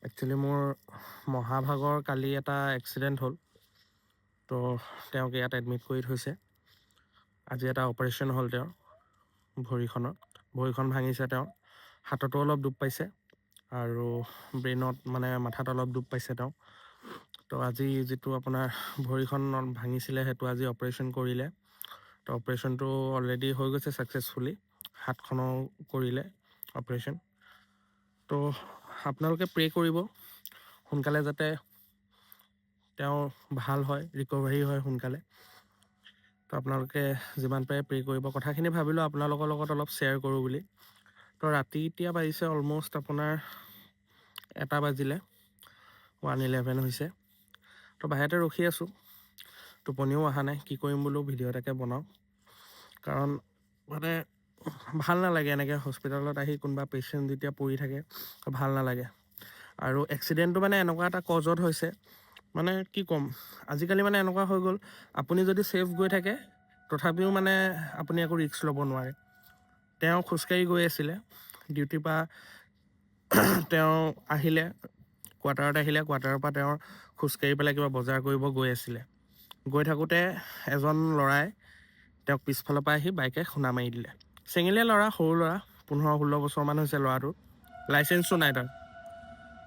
Actually মোৰ মহাভাগৰ কালি এটা accident হ'ল। তো তেওঁক ইয়াত এডমিট কৰি থৈছে। আজি এটা অপাৰেশ্যন হ'ল তেওঁৰ ভৰিখন ভাঙিছে। তেওঁৰ হাততো অলপ দুখ পাইছে আৰু ব্ৰেইনত মানে মাথাত অলপ দুখ পাইছে তেওঁ। তো আজি যিটো আপোনাৰ ভৰিখন ভাঙিছিলে সেইটো আজি অপাৰেশ্যন কৰিলে। তো অপাৰেশ্যনটো অলৰেডি হৈ গৈছে ছাকচেছফুলি। হাতখনো কৰিলে অপাৰেশ্যন। তো আপোনালোকে প্ৰে কৰিব সোনকালে যাতে তেওঁ ভাল হয়, ৰিকভাৰী হয় সোনকালে। তো আপোনালোকে যিমান পাৰে প্ৰে কৰিব। কথাখিনি ভাবিলোঁ আপোনালোকৰ লগত অলপ শ্বেয়াৰ কৰোঁ বুলি। তো ৰাতি এতিয়া বাজিছে অলম'ষ্ট আপোনাৰ 1 বাজিলে, 1:11 হৈছে। তো বাহিৰতে ৰখি আছোঁ, টোপনিও অহা নাই। কি কৰিম বোলো ভিডিঅ' এটাকে বনাওঁ, কাৰণ মানে ভাল নালাগে এনেকৈ হস্পিটেলত আহি কোনোবা পেচেণ্ট যেতিয়া পৰি থাকে, ভাল নালাগে। আৰু এক্সিডেণ্টটো মানে এনেকুৱা এটা কজত হৈছে, মানে কি ক'ম, আজিকালি মানে এনেকুৱা হৈ গ'ল, আপুনি যদি ছেফ গৈ থাকে তথাপিও মানে আপুনি একো ৰিস্ক ল'ব নোৱাৰে। তেওঁ খোজকাঢ়ি গৈ আছিলে ডিউটিৰ পৰা, তেওঁ আহিলে কোৱাৰ্টাৰত আহিলে, কোৱাৰ্টাৰৰ পৰা তেওঁ খোজকাঢ়ি পেলাই কিবা বজাৰ কৰিব গৈ আছিলে। গৈ থাকোঁতে এজন ল'ৰাই তেওঁক পিছফালৰ পৰা আহি বাইকে খুন্দা মাৰি দিলে। চেঙেলীয়া ল'ৰা, সৰু ল'ৰা, 15-16 বছৰমান হৈছে ল'ৰাটোৰ, লাইচেঞ্চো নাই তাৰ।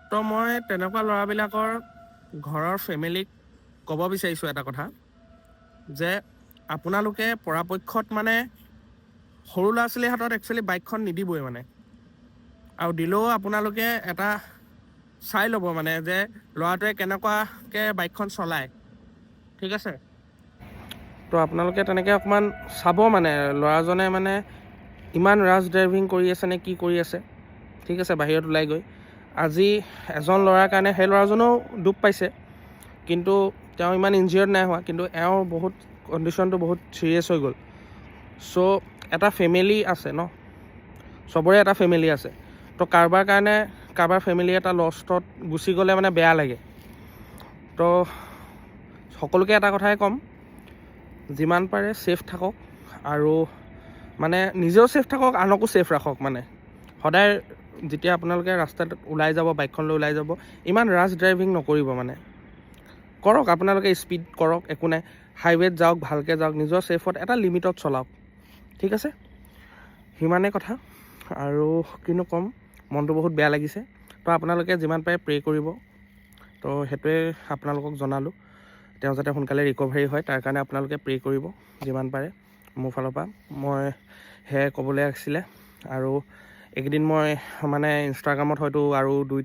তো মই তেনেকুৱা ল'ৰাবিলাকৰ ঘৰৰ ফেমিলিক ক'ব বিচাৰিছোঁ এটা কথা, যে আপোনালোকে পৰাপক্ষত মানে সৰু ল'ৰা ছোৱালীৰ হাতত একচুৱেলি বাইকখন নিদিবই মানে। আৰু দিলেও আপোনালোকে এটা চাই ল'ব মানে যে ল'ৰাটোৱে কেনেকুৱাকৈ বাইকখন চলায়, ঠিক আছে? তো আপোনালোকে তেনেকৈ অকণমান চাব মানে ল'ৰাজনে মানে ইমান ৰাছ ড্ৰাইভিং কৰি আছে নে কি কৰি আছে, ঠিক আছে? বাহিৰত ওলাই গৈ আজি এজন ল'ৰাৰ কাৰণে সেই ল'ৰাজনেও দুখ পাইছে, কিন্তু তেওঁ ইমান ইনজিয়ৰ্ড নাই হোৱা, কিন্তু এওঁৰ বহুত কণ্ডিশ্যনটো বহুত ছিৰিয়াছ হৈ গ'ল। ছ' এটা ফেমিলি আছে ন, চবৰে এটা ফেমিলি আছে। তো কাৰোবাৰ কাৰণে কাৰোবাৰ ফেমিলি এটা লষ্টত গুচি গ'লে মানে বেয়া লাগে। তো সকলোকে এটা কথাই ক'ম, যিমান পাৰে ছেফ থাকক, আৰু মানে নিজেও ছেফ থাকক, আনকো ছেফ ৰাখক। মানে সদায় যেতিয়া আপোনালোকে ৰাস্তাত ওলাই যাব, বাইকখন লৈ ওলাই যাব, ইমান ৰাছ ড্ৰাইভিং নকৰিব। মানে কৰক আপোনালোকে, স্পীড কৰক, একো নাই, হাইৱেত যাওক, ভালকৈ যাওক, নিজৰ ছেফত এটা লিমিটত চলাওক, ঠিক আছে? সিমানেই কথা, আৰু কিনো ক'ম, মনটো বহুত বেয়া লাগিছে। তো আপোনালোকে যিমান পাৰে প্ৰে কৰিব। তো সেইটোৱে আপোনালোকক জনালোঁ, তেওঁ যাতে সোনকালে ৰিকভাৰী হয় তাৰ কাৰণে আপোনালোকে প্ৰে কৰিব যিমান পাৰে। মোৰ ফালৰ পৰা মই সেয়াই ক'বলৈ আছিলে। আৰু এইকেইদিন মই মানে ইনষ্টাগ্ৰামত হয়তো আৰু 2